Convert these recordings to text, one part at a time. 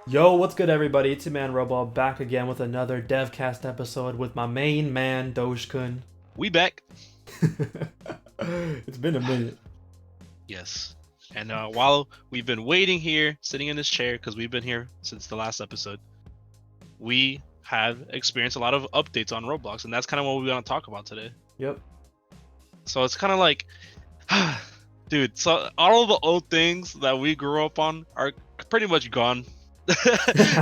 Yo, what's good, everybody? It's your man Roball back again with another DevCast episode with my main man Dogecoin. We back. It's been a minute. Yes. And while we've been waiting here, sitting in this chair, because we've been here since the last episode, we have experienced a lot of updates on Roblox, and that's kind of what we want to talk about today. Yep. So it's kind of like, dude, so all of the old things that we grew up on are pretty much gone.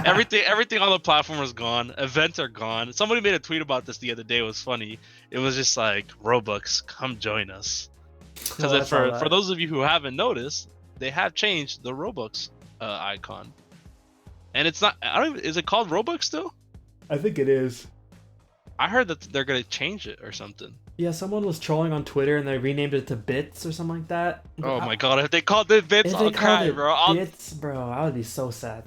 everything on the platform is gone. Events are gone. Somebody made a tweet about this the other day. It was funny. It was just like, Robux, come join us. Oh, I Because saw for that. those of you who haven't noticed, they have changed the Robux icon, and it's not. I don't. Even, is it called Robux still? I think it is. I heard that they're gonna change it or something. Yeah, someone was trolling on Twitter and they renamed it to Bits or something like that. Oh my god! If they called it bits, If they I'll called cry, it bro. Bits, bro, I would be so sad.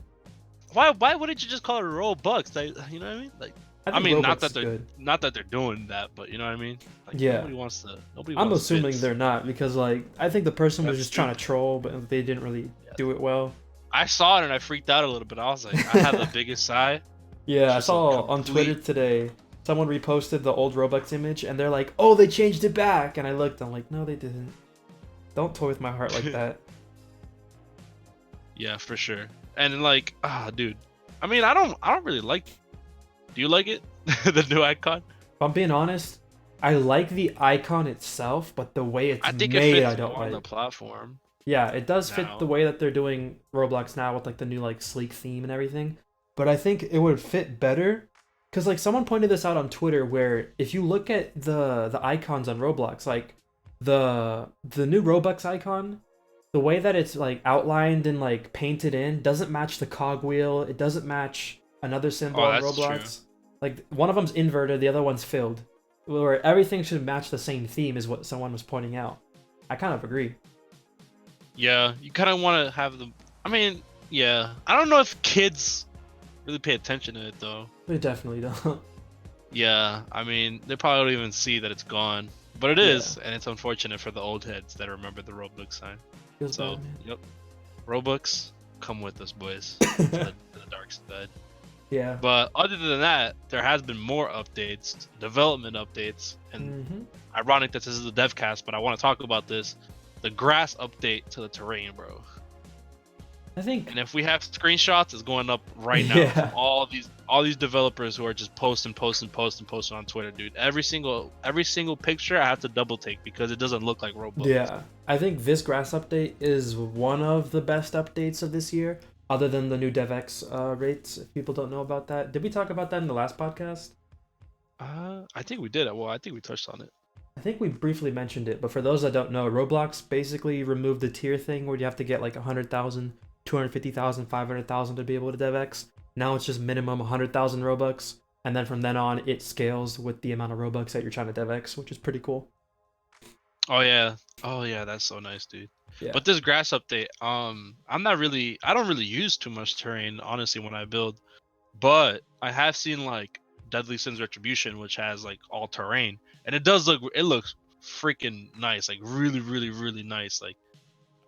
Why wouldn't you just call it Robux? You know what I mean? Like, I I think mean, Robux is good. not that they're doing that, but you know what I mean? Like, Yeah. nobody wants to. Nobody I'm wants assuming bits. they're not because, like, I think the person was That's just trying to stupid. troll, but they didn't really Yeah. do it well. I saw it and I freaked out a little bit. I was like, I had the biggest sigh. Yeah, I Just a saw on Twitter complete. today someone reposted the old Robux image and they're like, "Oh, they changed it back." And I looked, I'm like, "No, they didn't. Don't toy with my heart like that." Yeah, for sure. And like, dude. I mean, I don't really like. Do you like it? The new icon? If I'm being honest, I like the icon itself, but the way it's I think it made, I fits don't more on the like. platform Yeah, it does fit the now. way that they're doing Roblox now with like the new like sleek theme and everything. But I think it would fit better because like someone pointed this out on Twitter where if you look at the icons on Roblox, like the new Robux icon, the way that it's like outlined and like painted in doesn't match the cogwheel. It doesn't match another symbol Oh, on that's true. Roblox. Like one of them's inverted, the other one's filled. Where everything should match the same theme is what someone was pointing out. I kind of agree. Yeah, you kind of want to have the. I mean, yeah. I don't know if kids really pay attention to it though. They definitely don't. Yeah, I mean, they probably don't even see that it's gone. But it Yeah, is, and it's unfortunate for the old heads that remember the Roblox sign. feels So, bad, yep. Robux, come with us, boys, to man. the dark side. Yeah. But other than that, there has been more updates, development updates, and hmm ironic that this is a devcast, but I want to talk about this. The grass update to the terrain, bro. I think. And if we have screenshots, it's going up right now from Yeah. all these developers who are just posting on Twitter, dude. Every single picture I have to double take because it doesn't look like Roblox. Yeah. I think this grass update is one of the best updates of this year, other than the new DevX rates. If people don't know about that, did we talk about that in the last podcast? I think we did. Well, I think we touched on it. I think we briefly mentioned it, but for those that don't know, Roblox basically removed the tier thing where you have to get like 100,000, 250,000, 500,000 to be able to DevX. Now it's just minimum 100,000 Robux, and then from then on it scales with the amount of Robux that you're trying to DevX, which is pretty cool. Oh yeah, that's so nice, dude. Yeah. But this grass update, I don't really use too much terrain, honestly, when I build. But I have seen like Deadly Sins Retribution, which has like all terrain, and it looks freaking nice, like really, really, really nice. Like,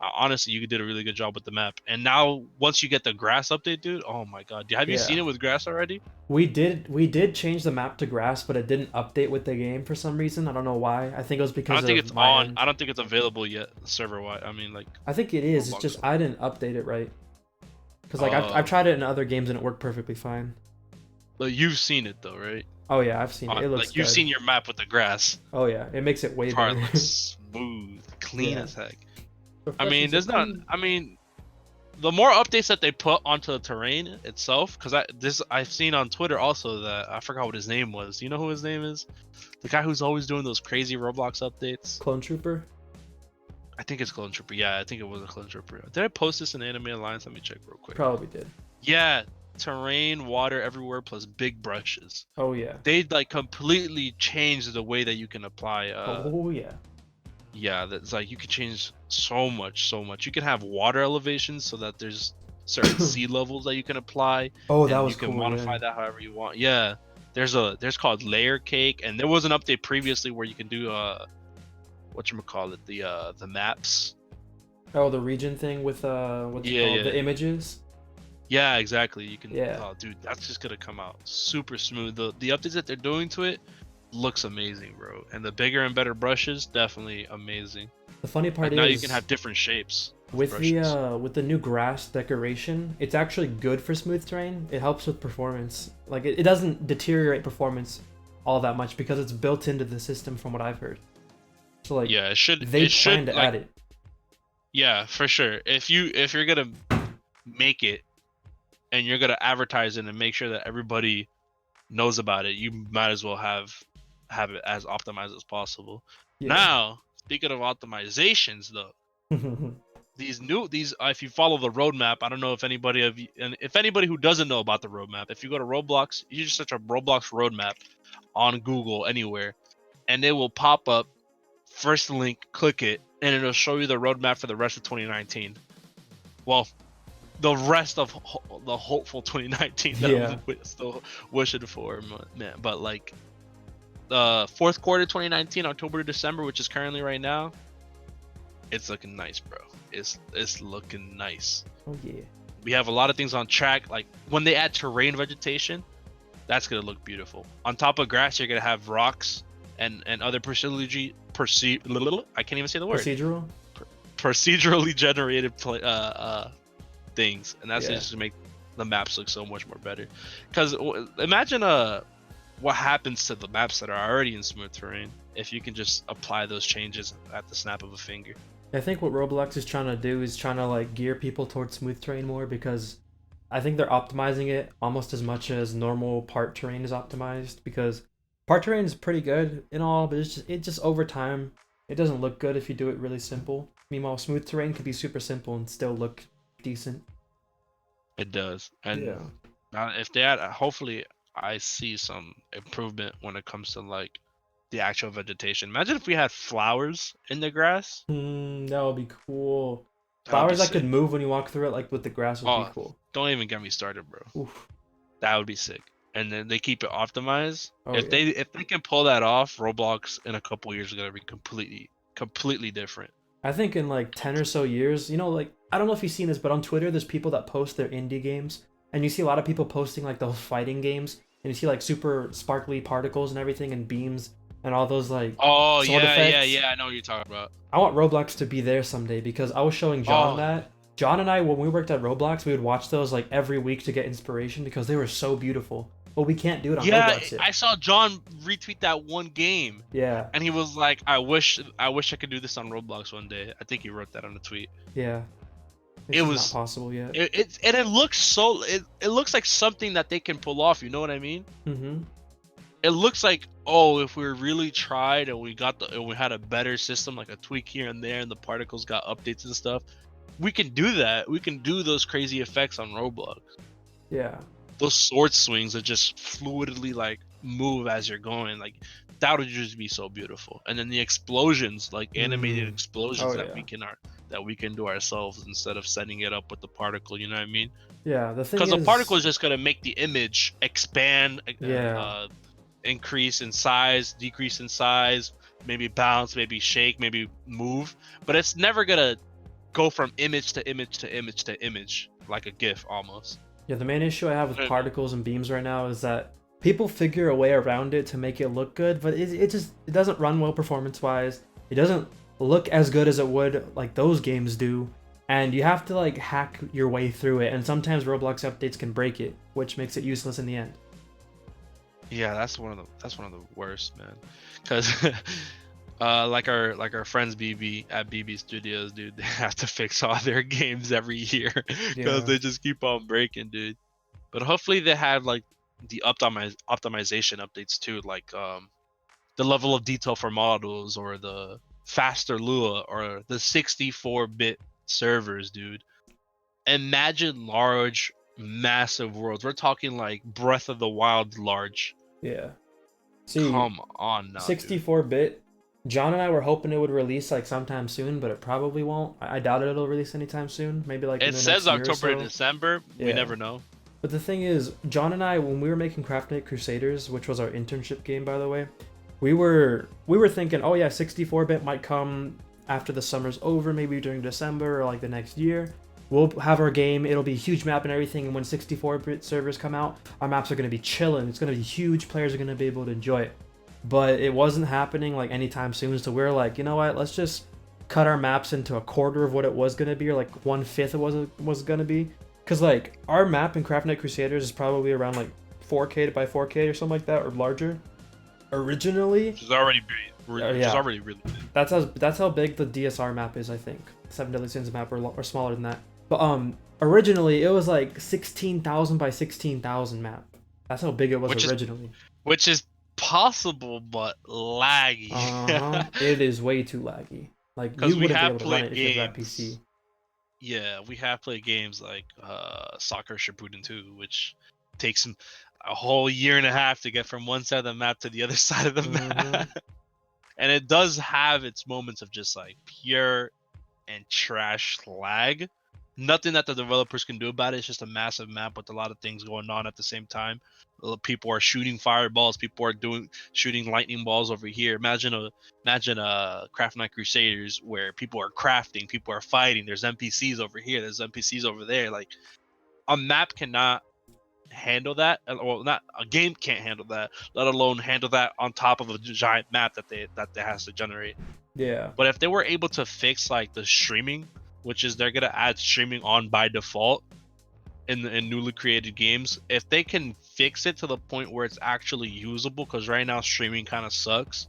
honestly, you did a really good job with the map. And now once you get the grass update, dude, oh my god, have you seen Yeah. it with grass already? We did change the map to grass, but it didn't update with the game for some reason. I don't know why. I think it was I because don't think of it's my on. end. I don't think it's available yet, server wide. I mean, like I think it is. It's Roblox. just I didn't update it right. Cause like I've Uh, tried it in other games and it worked perfectly fine. but you've seen it though, right? Oh yeah, I've seen it. It looks Like you've good. seen your map with the grass. Oh yeah, it makes it way Part better. looks smooth, clean Yeah, as heck. I refreshing mean, so there's not. clean. I mean, the more updates that they put onto the terrain itself, because I've seen on Twitter also that I forgot what his name was. You know who his name is? The guy who's always doing those crazy Roblox updates. Clone Trooper. I think it's Clone Trooper. Yeah, I think it was a Clone Trooper. Did I post this in Anime Alliance? Let me check real quick. Probably did. Yeah, terrain, water everywhere, plus big brushes. Oh yeah. They like completely changed the way that you can apply. Oh yeah. Yeah, that's like you can change so much, so much. You can have water elevations so that there's certain sea levels that you can apply, Oh, that and you was can cool. Yeah. modify that however you want. Yeah, there's called layer cake, and there was an update previously where you can do whatchamacallit, the maps. Oh, the region thing with what's it Yeah, called? yeah, The images. Yeah, exactly. You can. Yeah. Oh, dude, that's just gonna come out super smooth. The updates that they're doing to it looks amazing, bro. And the bigger and better brushes, definitely amazing. The funny part Like now you can is have different shapes of brushes. with the new grass decoration, it's actually good for smooth terrain. It helps with performance. Like it doesn't deteriorate performance all that much because it's built into the system from what I've heard. So like Yeah, it should. they It plan should to like. add it. Yeah, for sure. If you're gonna make it and you're gonna advertise it and make sure that everybody knows about it, you might as well have it as optimized as possible. Yeah. Now, speaking of optimizations, though, these if you follow the roadmap, I don't know if anybody of you, and if anybody who doesn't know about the roadmap, if you go to Roblox, you just search a Roblox roadmap on Google anywhere, and it will pop up. First link, click it, and it'll show you the roadmap for the rest of 2019. Well, the rest of the hopeful 2019 that Yeah. I'm still wishing for, man. But like fourth quarter 2019, October to December, which is currently right now, it's looking nice, bro. It's looking nice. Oh yeah. We have a lot of things on track. Like when they add terrain vegetation, that's gonna look beautiful. On top of grass, you're gonna have rocks and other I can't even say the word. Procedural? Procedurally generated things, and that's Yeah. just to make the maps look so much more better. Because imagine what happens to the maps that are already in smooth terrain if you can just apply those changes at the snap of a finger. I think what Roblox is trying to do is trying to like gear people towards smooth terrain more because I think they're optimizing it almost as much as normal part terrain is optimized because part terrain is pretty good and all, but it just over time it doesn't look good if you do it really simple. Meanwhile, smooth terrain could be super simple and still look decent. It does, and Yeah. if they add, hopefully, I see some improvement when it comes to like the actual vegetation. Imagine if we had flowers in the grass. That would be cool. That would be Flowers that could sick. move when you walk through it, like with the grass, would be Oh, cool. don't even get me started, bro. Oof. That would be sick. And then they keep it optimized. Oh yeah. If they can pull that off, Roblox in a couple years is gonna be completely different. I think in like 10 or so years, like, I don't know if you've seen this, but on Twitter, there's people that post their indie games, and you see a lot of people posting like those fighting games, and you see like super sparkly particles and everything, and beams, and all those like Oh sword effects. yeah. I know what you're talking about. I want Roblox to be there someday because I was showing John Oh, that. John and I, when we worked at Roblox, we would watch those like every week to get inspiration because they were so beautiful. But we can't do it on yeah. Roblox yet. I saw John retweet that one game, Yeah, and he was like, I wish I could do this on Roblox one day." I think he wrote that on a tweet. yeah. It's It just was not possible yet. it looks so it looks like something that they can pull off. You know what I mean? Mm-hmm. It looks like, oh, if we really tried and we had a better system, like a tweak here and there, and the particles got updates and stuff, we can do that. We can do those crazy effects on Roblox. Yeah. Those sword swings that just fluidly like move as you're going, like that would just be so beautiful. And then the explosions, like animated explosions Oh, that yeah. we can do ourselves instead of setting it up with the particle. You know what I mean? Yeah, the thing Because the particle is, is just gonna make the image expand, yeah, increase in size, decrease in size, maybe bounce, maybe shake, maybe move, but it's never gonna go from image to image to image to image like a GIF almost. yeah, the main issue I have with Uh, particles and beams right now is that people figure a way around it to make it look good, but it doesn't run well performance-wise. It doesn't look as good as it would like those games do, and you have to like hack your way through it, and sometimes Roblox updates can break it, which makes it useless in the end. Yeah, that's one of the worst, man. Cause like our friends BB at BB Studios, dude, they have to fix all their games every year because Yeah. they just keep on breaking, dude. But hopefully they have like the optimization updates too, like the level of detail for models or the faster Lua or the 64-bit servers, dude. Imagine large, massive worlds. We're talking like Breath of the Wild large. Yeah. See, Come on now, dude. 64-bit. John and I were hoping it would release like sometime soon, but it probably won't. I doubt it'll release anytime soon. Maybe like in It the says next year or October to so. December. We Yeah. never know. But the thing is, John and I, when we were making Craft Night Crusaders, which was our internship game, by the way, we were thinking, oh yeah, 64-bit might come after the summer's over, maybe during December or like the next year. we'll have our game. It'll be a huge map and everything. And when 64-bit servers come out, our maps are gonna be chilling. It's gonna be huge. Players are gonna be able to enjoy it. But it wasn't happening like anytime soon. So we're like, you know what? Let's just cut our maps into a quarter of what it was gonna be, or like 1/5 of what was gonna be. Cause like our map in Craft Knight Crusaders is probably around like 4K by 4K or something like that, or larger. Originally, Which is already big. Which is already really big. that's how big the DSR map is. I think Seven Deadly Sins map, or smaller than that. But originally it was like 16,000 by 16,000 map. That's how big it was originally. Which is possible, but laggy. It is way too laggy. Like you wouldn't be able to run it if you had that PC. Yeah, we have played games like Soccer Shippuden 2, which takes a whole year and a half to get from one side of the map to the other side of the map. And it does have its moments of just like pure and trash lag. Nothing that the developers can do about it. It's just a massive map with a lot of things going on at the same time. People are shooting fireballs. People are shooting lightning balls over here. Imagine a Craft Knight Crusaders where people are crafting, people are fighting. There's NPCs over here. There's NPCs over there. Like a map cannot handle that. Well, not a game can't handle that. Let alone handle that on top of a giant map that they has to generate. Yeah. But if they were able to fix like the streaming, which is they're gonna add streaming on by default in newly created games, if they can fix it to the point where it's actually usable, because right now streaming kind of sucks,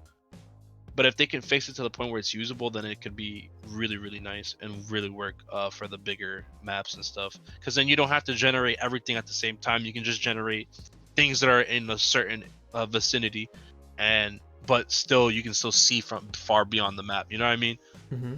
but if they can fix it to the point where it's usable, then it could be really, really nice and really work for the bigger maps and stuff, because then you don't have to generate everything at the same time. You can just generate things that are in a certain vicinity, but still you can still see from far beyond the map, you know what I mean?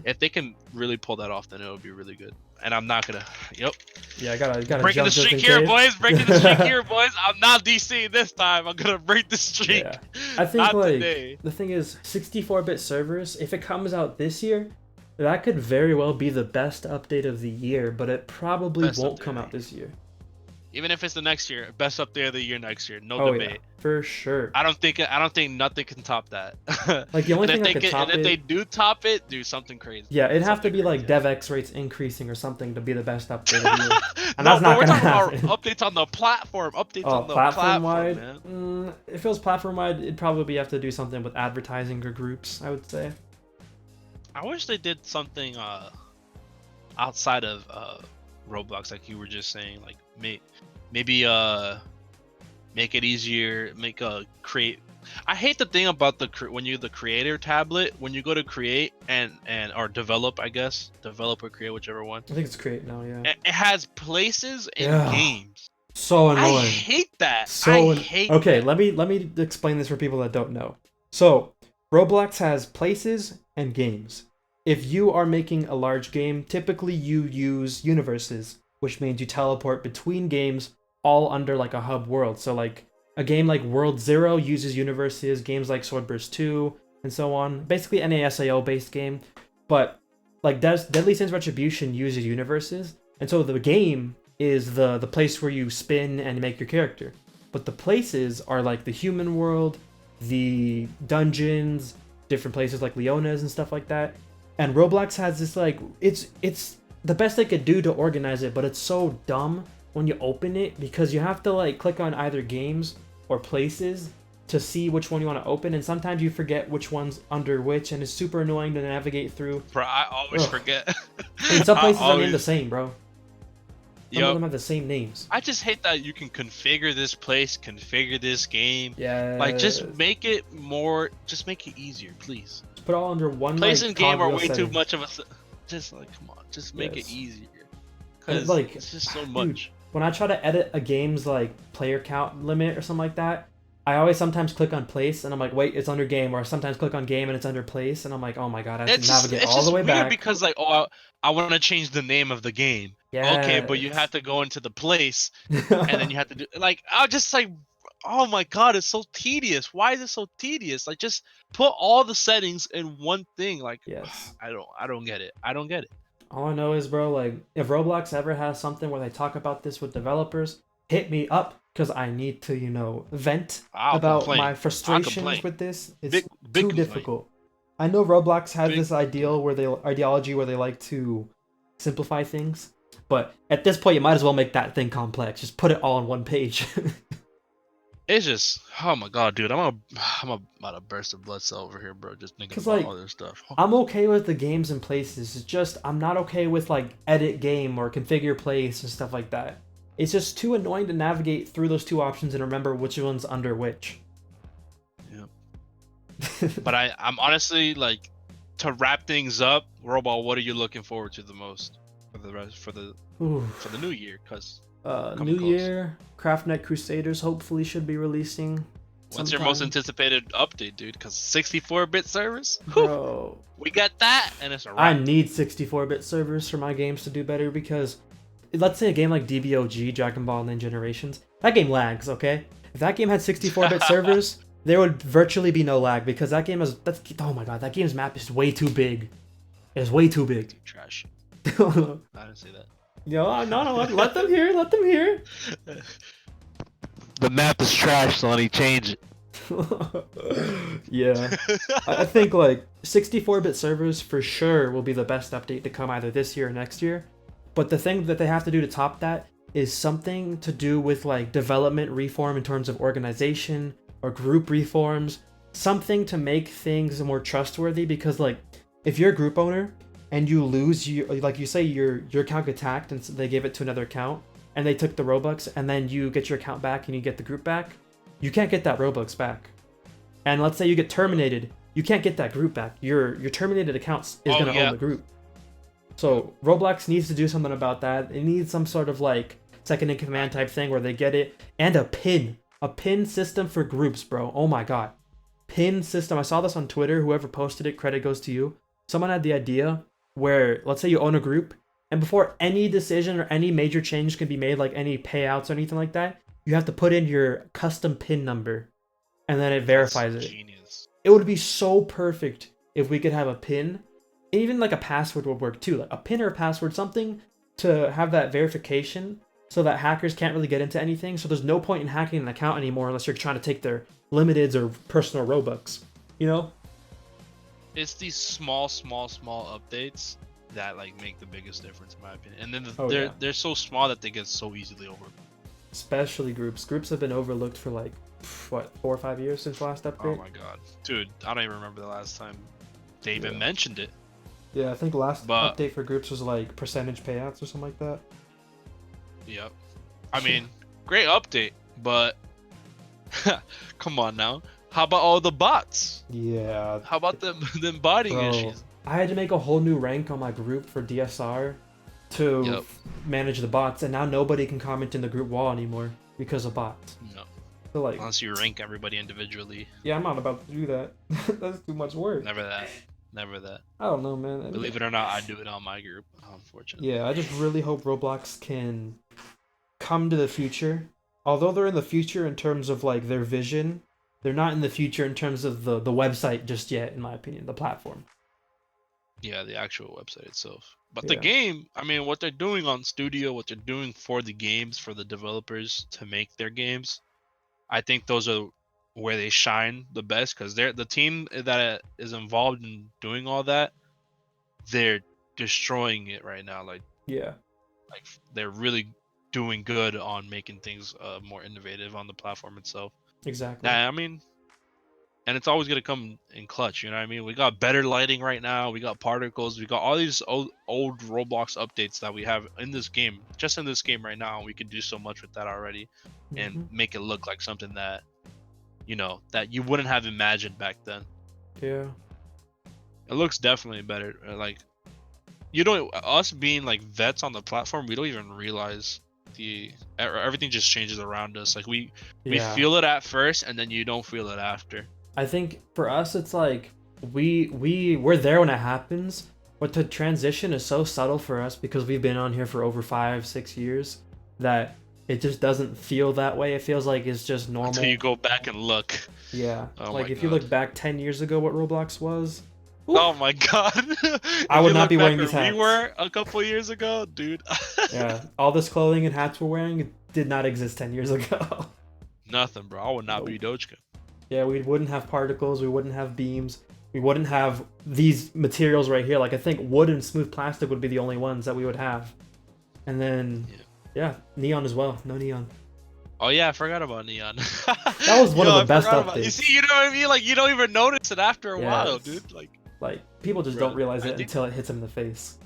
If they can really pull that off, then it would be really good. And I'm not gonna. Yep. Yeah, I gotta breaking the streak here, boys. Breaking the streak here, boys. I'm not DC this time. I'm gonna break the streak. Yeah. I think not like today. The thing is, 64-bit servers. If it comes out this year, that could very well be the best update of the year. But it probably won't come out this year. Even if it's the next year, best update of the year next year, no debate. Yeah, for sure. I don't think nothing can top that. Like the only thing that could top it, if they do top it, do something crazy. Yeah, it'd have to be like DevX rates increasing or something to be the best update of the year. And that's not gonna happen. Updates on the platform. Updates on the platform wide. Man. If it was platform wide, it'd probably have to do something with advertising or groups, I would say. I wish they did something outside of Roblox, like you were just saying, like maybe make it easier, create. I hate the thing about when you the creator tablet, when you go to create and or develop, I guess develop or create, whichever one. I think it's create now, yeah. It has places in games. So annoying. I hate that. Okay, let me explain this for people that don't know. So Roblox has places and games. If you are making a large game, typically you use universes, which means you teleport between games all under like a hub world. So like a game like World Zero uses universes, games like Swordburst 2 and so on. Basically an ASAO based game. But like Deadly Sins Retribution uses universes. And so the game is the place where you spin and make your character. But the places are like the human world, the dungeons, different places like Leona's and stuff like that. And Roblox has this like, it's the best they could do to organize it, but it's so dumb when you open it because you have to like click on either games or places to see which one you want to open, and sometimes you forget which one's under which, and it's super annoying to navigate through. Bro, I always forget. And some places are named the same, bro. Some of them have the same names. I just hate that you can configure this place, configure this game. Yeah. Like, just make it easier, please. Just put it all under one. Place and game are way too much of a. Just like, come on, just make it easier. Cause like, it's just so much. Dude, when I try to edit a game's like player count limit or something like that, I always sometimes click on place and I'm like, wait, it's under game, or sometimes click on game and it's under place, and I'm like, oh my god, I have to navigate all the way back. Because like, oh, I want to change the name of the game. Yeah. Okay, but you have to go into the place, and then you have to do like, I just like, oh my god, it's so tedious. Why is it so tedious? Like, just put all the settings in one thing. Like, yes, I don't get it. I don't get it. All I know is, bro, like, if Roblox ever has something where they talk about this with developers, hit me up, because I need to, vent about my frustrations with this. It's too difficult. I know Roblox has this ideology where they like to simplify things, But at this point, you might as well make that thing complex. Just put it all on one page. It's just, oh my god, dude, I'm about to burst a blood cell over here, bro. Just thinking Because about like all this stuff. I'm okay with the games and places. It's just I'm not okay with like edit game or configure place and stuff like that. It's just too annoying to navigate through those two options and remember which one's under which. Yeah. But I'm honestly like, to wrap things up, Roball, what are you looking forward to the most for the rest for the new year? Cause New close. Year, Craftnet Crusaders hopefully should be releasing. What's your most anticipated update, dude? Because 64-bit servers? Bro. We got that, and it's a wrap. I need 64-bit servers for my games to do better because, let's say a game like DBOG, Dragon Ball Ninja Generations, that game lags, okay? If that game had 64-bit servers, there would virtually be no lag because that game oh my god, that game's map is way too big. It's way too big. Dude, trash. I didn't say that. No, let them hear, let them hear. The map is trash, so let me change it. Yeah. I think like 64-bit servers for sure will be the best update to come either this year or next year. But the thing that they have to do to top that is something to do with like development reform in terms of organization or group reforms, something to make things more trustworthy because like if you're a group owner and you lose like you say your account gets hacked and they gave it to another account and they took the Robux and then you get your account back and you get the group back, you can't get that Robux back. And let's say you get terminated, you can't get that group back. Your terminated account is going to own the group. So Roblox needs to do something about that. It needs some sort of like second in command type thing where they get it, and a pin system for groups, bro. Oh my god. Pin system. I saw this on Twitter. Whoever posted it, credit goes to you. Someone had the idea where let's say you own a group and before any decision or any major change can be made, like any payouts or anything like that, you have to put in your custom pin number and then it verifies it. Genius. It would be so perfect if we could have a pin. Even like a password would work too. Like a pin or a password, something to have that verification so that hackers can't really get into anything. So there's no point in hacking an account anymore unless you're trying to take their limiteds or personal Robux, you know? It's these small updates that like make the biggest difference in my opinion. And then they're so small that they get so easily overlooked. Especially groups. Groups have been overlooked for like, what, 4 or 5 years since last update? Oh my god. Dude, I don't even remember the last time they even mentioned it. Yeah, I think last update for groups was like percentage payouts or something like that. Yep. I mean, great update, but come on now. How about all the bots? Yeah. How about them botting issues? I had to make a whole new rank on my group for DSR to manage the bots, and now nobody can comment in the group wall anymore because of bots. No. So like, unless you rank everybody individually. Yeah, I'm not about to do that. That's too much work. Never that. I don't know, man. Believe it or not, I do it on my group, unfortunately. Yeah, I just really hope Roblox can come to the future. Although they're in the future in terms of like their vision, they're not in the future in terms of the website just yet, in my opinion, the platform. Yeah, the actual website itself. But the game, I mean, what they're doing on Studio, what they're doing for the games, for the developers to make their games, I think those are where they shine the best, because they're the team that is involved in doing all that. They're destroying it right now. Like they're really doing good on making things more innovative on the platform itself. Exactly. I mean, and it's always gonna come in clutch. You know what I mean? We got better lighting right now. We got particles. We got all these old Roblox updates that we have in this game. Just in this game right now, we could do so much with that already, and make it look like something that, you know, that you wouldn't have imagined back then. Yeah. It looks definitely better. Like, you don't, us being like vets on the platform, we don't even realize everything just changes around us. Like we feel it at first, and then you don't feel it after. I think for us, it's like we're there when it happens, but the transition is so subtle for us because we've been on here for over 5-6 years that it just doesn't feel that way. It feels like it's just normal. Until you go back and look. Yeah. Oh like if you look back 10 years ago, what Roblox was. Oof. Oh my god. I would not be wearing these hats. We were a couple years ago, dude. Yeah. All this clothing and hats we're wearing did not exist 10 years ago. Nothing, bro. I would not be Dogecoin. Yeah, we wouldn't have particles. We wouldn't have beams. We wouldn't have these materials right here. Like, I think wood and smooth plastic would be the only ones that we would have. And then yeah, neon as well. No neon. Oh yeah, I forgot about neon. That was one of Yo, the I best forgot about. You updates. see, you know what I mean? Like you don't even notice it after a while, Yes. dude. Like people just don't Bro, realize I it think until it hits them in the face.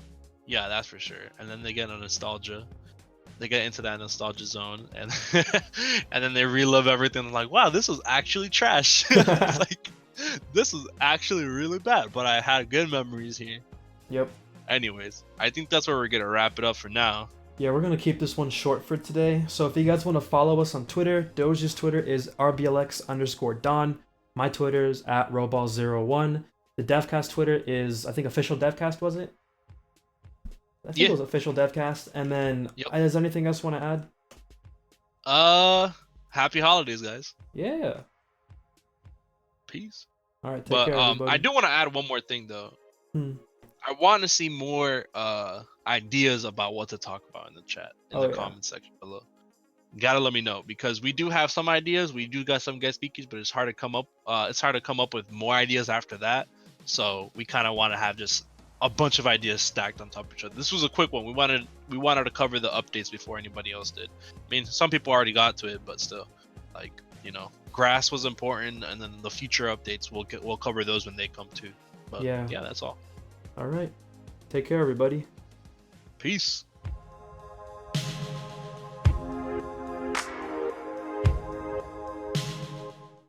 yeah, that's for sure. And then they get a nostalgia. They get into that nostalgia zone, and and then they relive everything. Like, wow, this was actually trash. It's like this was actually really bad, but I had good memories here. Yep. Anyways, I think that's where we're gonna wrap it up for now. Yeah, we're gonna keep this one short for today. So if you guys want to follow us on Twitter, Doge's Twitter is RBLX_Don. My Twitter is at Roball01. The DevCast Twitter is, I think, official DevCast, was it? I think it Yeah. was official DevCast. And then, Yep. is there anything else you want to add? Happy holidays, guys. Yeah. Peace. All right, take But care, I everybody. do want to add one more thing though. Hmm. I want to see more ideas about what to talk about in the chat in Oh the yeah. comment section below. You gotta let me know because we do have some ideas. We do got some guest speakers, but it's hard to come up. It's hard to come up with more ideas after that. So we kind of want to have just a bunch of ideas stacked on top of each other. This was a quick one. We wanted to cover the updates before anybody else did. I mean, some people already got to it, but still, like grass was important, and then the future updates we'll cover those when they come too. But Yeah. yeah, that's all. All right. Take care, everybody. Peace.